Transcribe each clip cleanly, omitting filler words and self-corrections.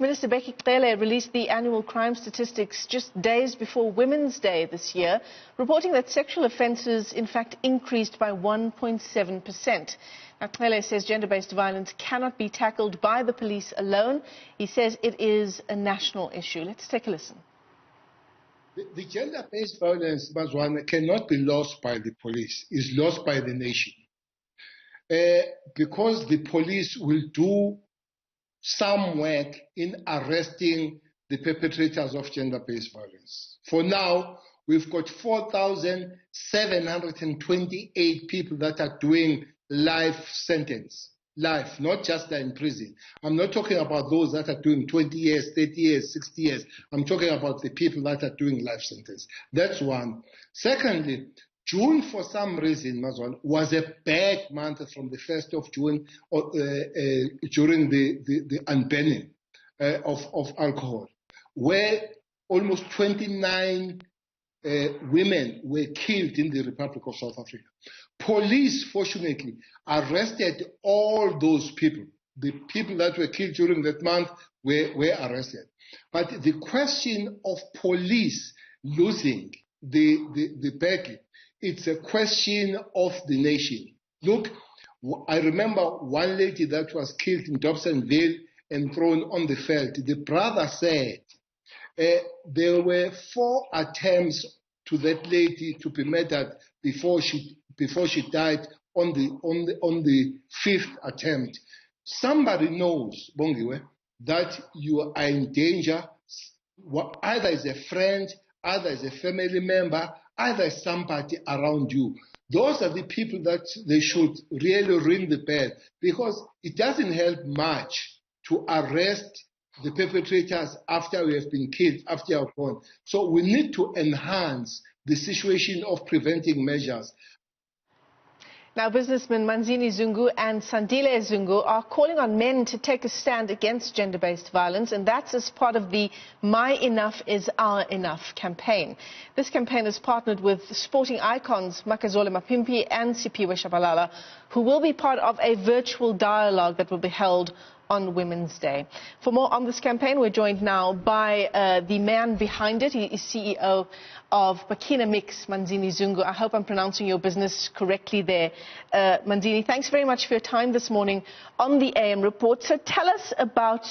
Minister Becky Cele released the annual crime statistics just days before Women's Day this year, reporting that sexual offences in fact increased by 1.7%. Now, Cele says gender-based violence cannot be tackled by the police alone. He says it is a national issue. Let's take a listen. The gender-based violence, Mazwana, cannot be lost by the police. It's lost by the nation. Because the police will do some work in arresting the perpetrators of gender-based violence. For now, we've got 4,728 people that are doing life sentence. Life, not just in prison. I'm not talking about those that are doing 20 years, 30 years, 60 years. I'm talking about the people that are doing life sentence. That's one. Secondly, June, for some reason, Mazwan, was a bad month from the 1st of June during the unbanning of alcohol, where almost 29 women were killed in the Republic of South Africa. Police, fortunately, arrested all those people. The people that were killed during that month were arrested. But the question of police losing the battle, it's a question of the nation. Look, I remember one lady that was killed in Dobsonville and thrown on the field. The brother said there were 4 attempts to that lady to be murdered before she died on the 5th attempt. Somebody knows, Bongiwe, that you are in danger, either as a friend, either as a family member, either as somebody around you. Those are the people that they should really ring the bell, because it doesn't help much to arrest the perpetrators after we have been killed, after we are gone. So we need to enhance the situation of preventing measures. Now, businessmen Manzini Zungu and Sandile Zungu are calling on men to take a stand against gender-based violence, and that's as part of the My Enough is Our Enough campaign. This campaign has partnered with sporting icons Makazole, Mapimpi and Siphiwe Tshabalala, who will be part of a virtual dialogue that will be held on Women's Day. For more on this campaign, we're joined now by the man behind it. He is CEO of Makina Mix, Manzini Zungu. I hope I'm pronouncing your business correctly there. Manzini, thanks very much for your time this morning on the AM Report. So tell us about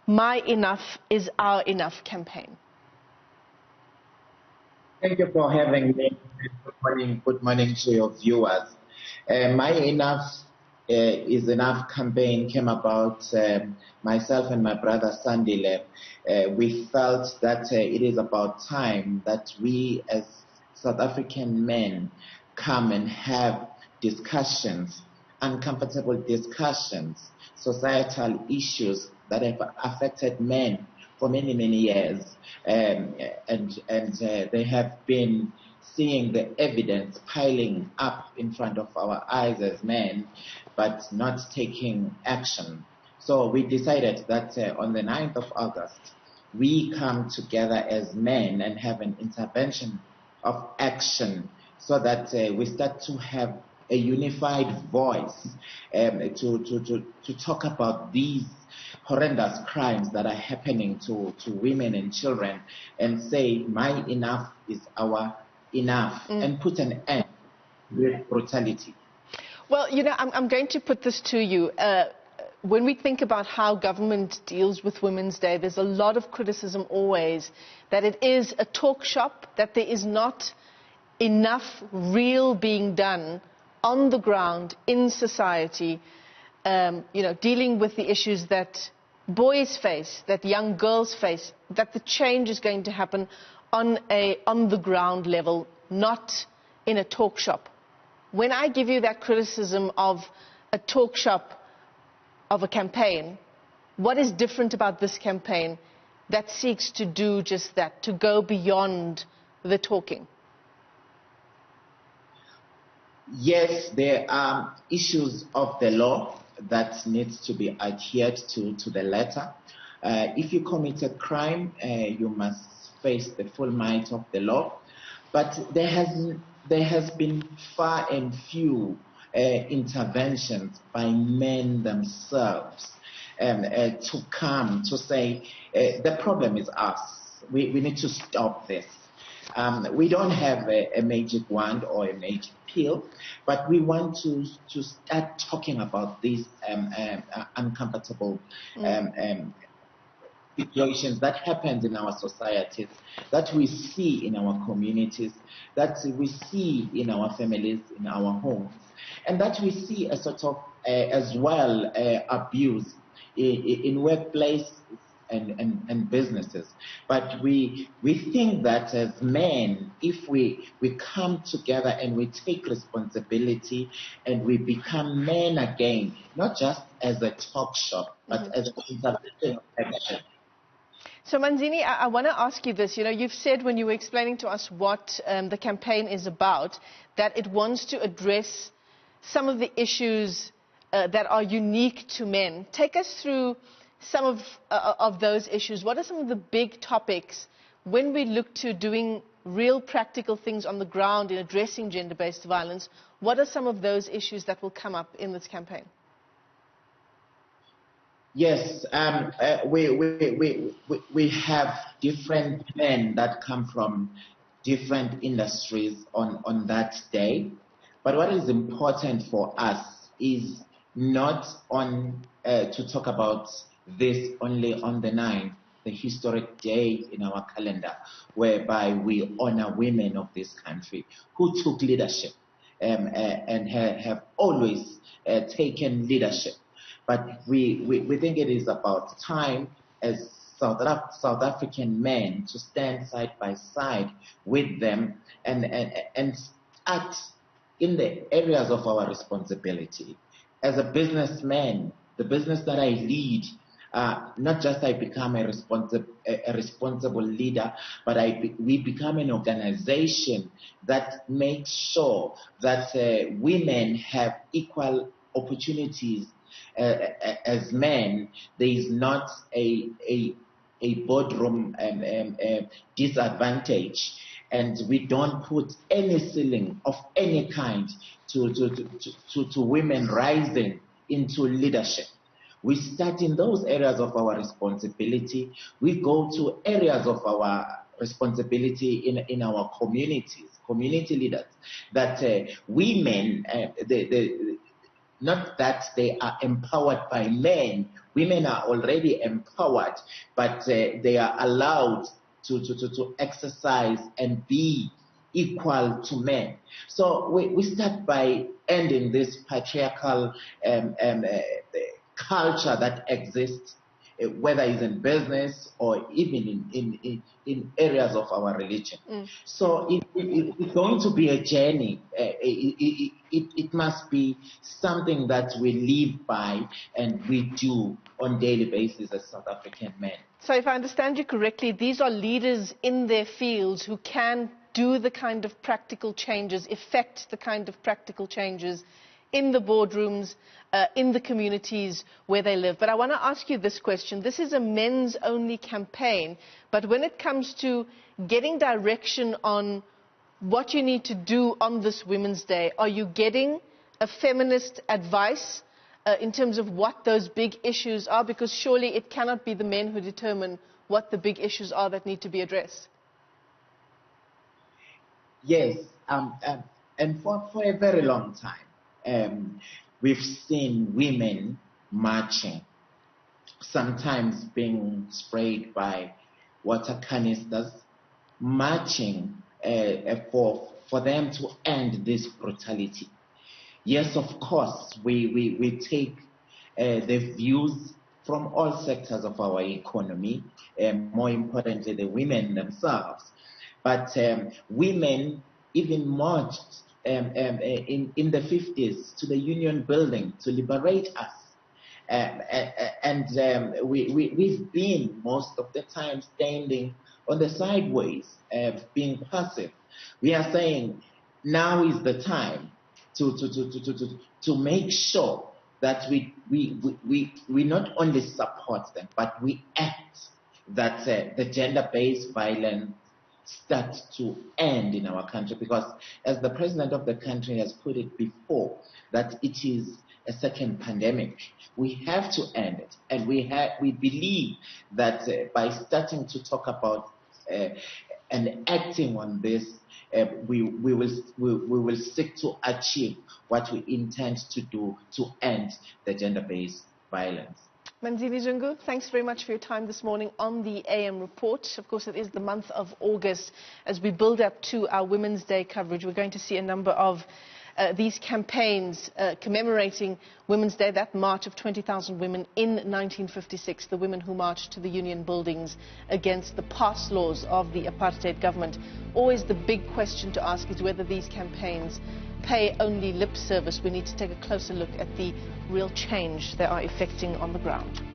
My Enough is Our Enough campaign. Thank you for having me. Good morning to your viewers. My Enough is Enough campaign came about myself and my brother Sandile. We felt that it is about time that we as South African men come and have discussions, uncomfortable discussions, societal issues that have affected men for many, many years. And they have been seeing the evidence piling up in front of our eyes as men, but not taking action. So we decided that on the 9th of August, we come together as men and have an intervention of action so that we start to have a unified voice to talk about these horrendous crimes that are happening to women and children, and say, my enough is our enough, and put an end to brutality. Well, you know, I'm going to put this to you. When we think about how government deals with Women's Day, there's a lot of criticism always that it is a talk shop, that there is not enough real being done on the ground in society, dealing with the issues that boys face, that young girls face, that the change is going to happen on the ground level, not in a talk shop. When I give you that criticism of a talk shop of a campaign, what is different about this campaign that seeks to do just that, to go beyond the talking? Yes, there are issues of the law that needs to be adhered to the letter. If you commit a crime, you must face the full might of the law. But there has been far and few interventions by men themselves. to come to say the problem is us. We need to stop this. We don't have a magic wand or a magic pill, but we want to start talking about these uncomfortable situations that happen in our societies, that we see in our communities, that we see in our families, in our homes, and that we see a sort of as well abuse in workplace and businesses. But we think that as men, if we come together and we take responsibility and we become men again, not just as a talk shop, but as a intervention of action. So Manzini, I want to ask you this. You know, you've said when you were explaining to us what the campaign is about, that it wants to address some of the issues that are unique to men. Take us through some of those issues. What are some of the big topics when we look to doing real practical things on the ground in addressing gender-based violence? What are some of those issues that will come up in this campaign? Yes, we have different men that come from different industries on that day. But what is important for us is not to talk about this only on the 9th, the historic day in our calendar, whereby we honor women of this country who took leadership and have always taken leadership. But we think it is about time as South African men to stand side by side with them and act in the areas of our responsibility. As a businessman, the business that I lead, not just I become a responsible leader, but we become an organization that makes sure that women have equal opportunities as men. There is not a boardroom disadvantage, and we don't put any ceiling of any kind to women rising into leadership. We start in those areas of our responsibility. We go to areas of our responsibility in our communities, community leaders, that women, not that they are empowered by men. Women are already empowered, but they are allowed to exercise and be equal to men. So we start by ending this patriarchal culture that exists, whether it's in business or even in areas of our religion. So it's going to be a journey. It must be something that we live by and we do on a daily basis as South African men. So if I understand you correctly, these are leaders in their fields who can do the kind of practical changes, effect the kind of practical changes in the boardrooms, in the communities where they live. But I want to ask you this question. This is a men's-only campaign, but when it comes to getting direction on what you need to do on this Women's Day, are you getting a feminist advice in terms of what those big issues are? Because surely it cannot be the men who determine what the big issues are that need to be addressed. Yes, and for a very long time, we've seen women marching, sometimes being sprayed by water canisters, marching for them to end this brutality. Yes, of course, we take the views from all sectors of our economy, more importantly, the women themselves. But women even marched in the 50s to the Union Building to liberate us. And we've been most of the time standing on the sideways, being passive. We are saying now is the time to make sure that we not only support them, but we act that the gender-based violence starts to end in our country. Because as the president of the country has put it before, that it is a second pandemic. We have to end it, and we believe that by starting to talk about and acting on this, we will seek to achieve what we intend to do to end the gender-based violence. Manzini, Zungu, thanks very much for your time this morning on the AM report. Of course, it is the month of August. As we build up to our Women's Day coverage, we're going to see a number of these campaigns commemorating Women's Day, that march of 20,000 women in 1956, the women who marched to the union buildings against the past laws of the apartheid government. Always the big question to ask is whether these campaigns pay only lip service. We need to take a closer look at the real change they are effecting on the ground.